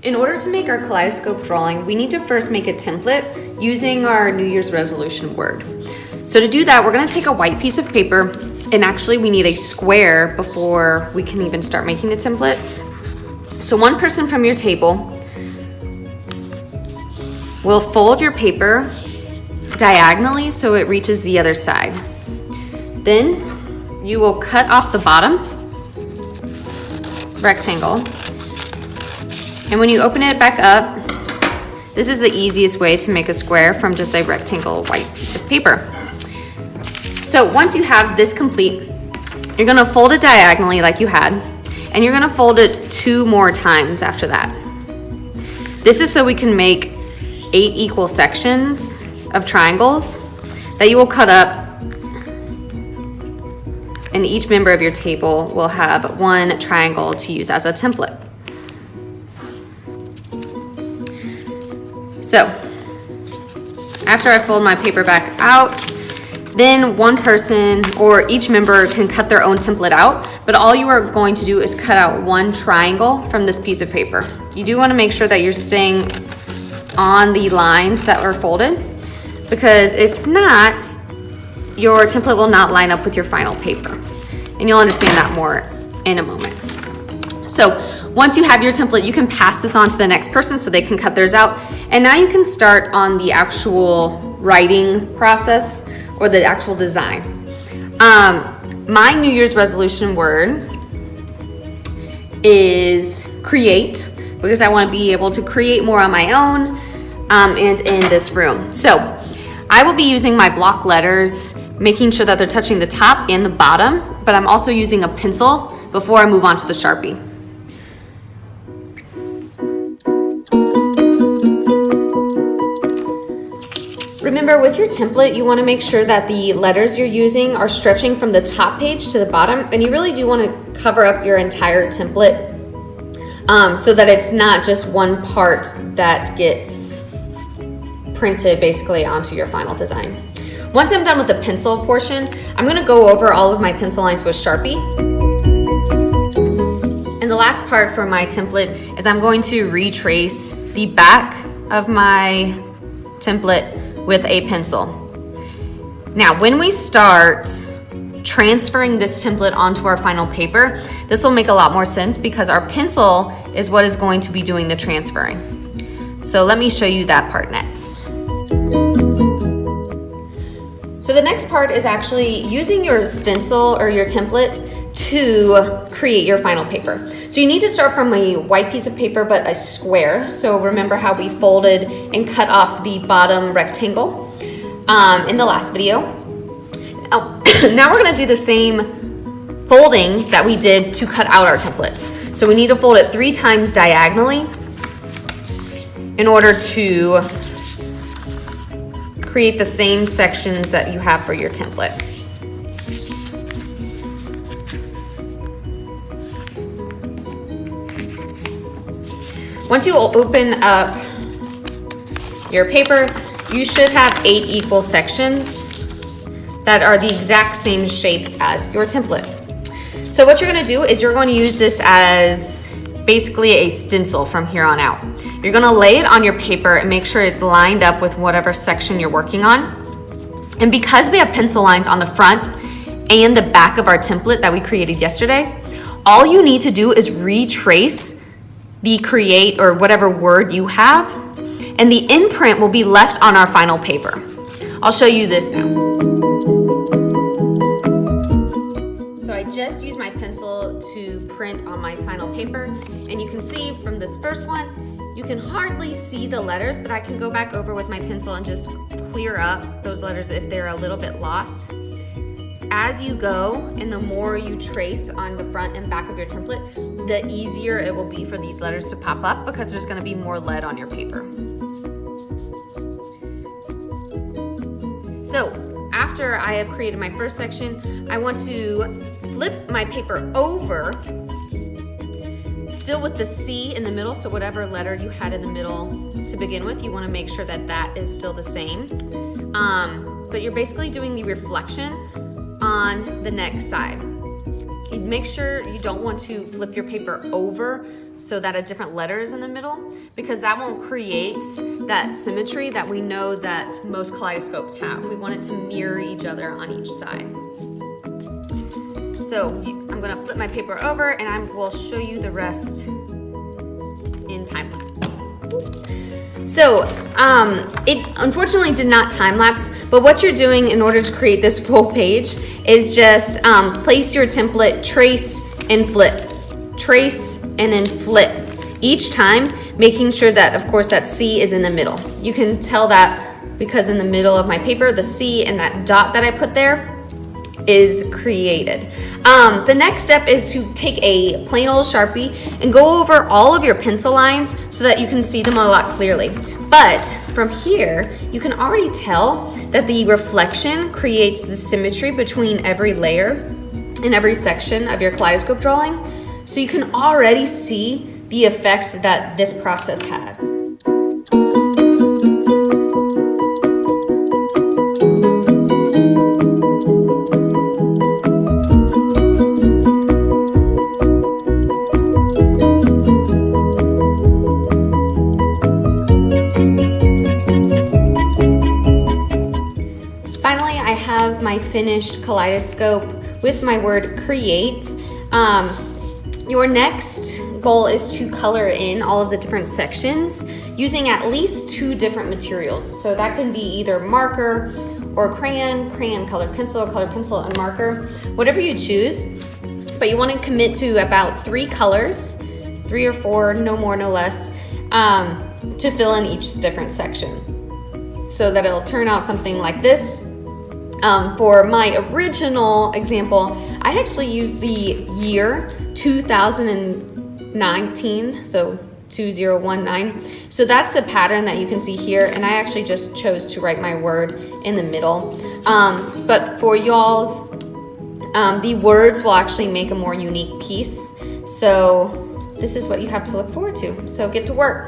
In order to make our kaleidoscope drawing, we need to first make a template using our New Year's resolution word. So to do that, we're gonna take a white piece of paper, and actually we need a square before we can even start making the templates. So one person from your table will fold your paper diagonally so it reaches the other side. Then you will cut off the bottom rectangle. And when you open it back up, this is the easiest way to make a square from just a rectangle white piece of paper. So once you have this complete, you're gonna fold it diagonally like you had, and you're gonna fold it 2 more times after that. This is so we can make 8 equal sections of triangles that you will cut up, and each member of your table will have 1 triangle to use as a template. So, after I fold my paper back out, then one person or each member can cut their own template out, but all you are going to do is cut out 1 triangle from this piece of paper. You do want to make sure that you're staying on the lines that were folded, because if not, your template will not line up with your final paper. And you'll understand that more in a moment. So once you have your template, you can pass this on to the next person so they can cut theirs out. And now you can start on the actual writing process or the actual design. My New Year's resolution word is create, because I want to be able to create more on my own and in this room. So I will be using my block letters, making sure that they're touching the top and the bottom, but I'm also using a pencil before I move on to the Sharpie. Remember, with your template, you want to make sure that the letters you're using are stretching from the top page to the bottom, and you really do want to cover up your entire template so that it's not just one part that gets printed basically onto your final design. Once I'm done with the pencil portion, I'm going to go over all of my pencil lines with Sharpie. And the last part for my template is I'm going to retrace the back of my template with a pencil. Now, when we start transferring this template onto our final paper, this will make a lot more sense because our pencil is what is going to be doing the transferring. So let me show you that part next. So the next part is actually using your stencil or your template to create your final paper. So you need to start from a white piece of paper, but a square. So remember how we folded and cut off the bottom rectangle in the last video. Oh, now we're gonna do the same folding that we did to cut out our templates. So we need to fold it 3 times diagonally in order to create the same sections that you have for your template. Once you open up your paper, you should have 8 equal sections that are the exact same shape as your template. So what you're gonna do is you're going to use this as basically a stencil from here on out. You're gonna lay it on your paper and make sure it's lined up with whatever section you're working on. And because we have pencil lines on the front and the back of our template that we created yesterday, all you need to do is retrace the create or whatever word you have, and the imprint will be left on our final paper. I'll show you this now. So I just used my pencil to print on my final paper, and you can see from this first one, you can hardly see the letters, but I can go back over with my pencil and just clear up those letters if they're a little bit lost. As you go, and the more you trace on the front and back of your template, the easier it will be for these letters to pop up because there's gonna be more lead on your paper. So after I have created my first section, I want to flip my paper over, still with the C in the middle, so whatever letter you had in the middle to begin with, you wanna make sure that that is still the same. But you're basically doing the reflection on the next side. Make sure you don't want to flip your paper over so that a different letter is in the middle, because that won't create that symmetry that we know that most kaleidoscopes have. We want it to mirror each other on each side. So I'm gonna flip my paper over and I will show you the rest in time lapse. So it unfortunately did not time lapse, but what you're doing in order to create this full page is just place your template, trace and flip, trace and then flip each time, making sure that of course that C is in the middle. You can tell that because in the middle of my paper, the C and that dot that I put there is created. The next step is to take a plain old Sharpie and go over all of your pencil lines so that you can see them a lot clearly. But from here, you can already tell that the reflection creates the symmetry between every layer and every section of your kaleidoscope drawing. So you can already see the effect that this process has. Finally, I have my finished kaleidoscope with my word create. Your next goal is to color in all of the different sections using at least 2 different materials. So that can be either marker or crayon, colored pencil, and marker, whatever you choose. But you want to commit to about 3 colors, 3 or 4, no more, no less, to fill in each different section, so that it'll turn out something like this. For my original example, I actually used the year 2019, so 2019. So that's the pattern that you can see here, and I actually just chose to write my word in the middle. But for y'all's, the words will actually make a more unique piece. So this is what you have to look forward to. So get to work.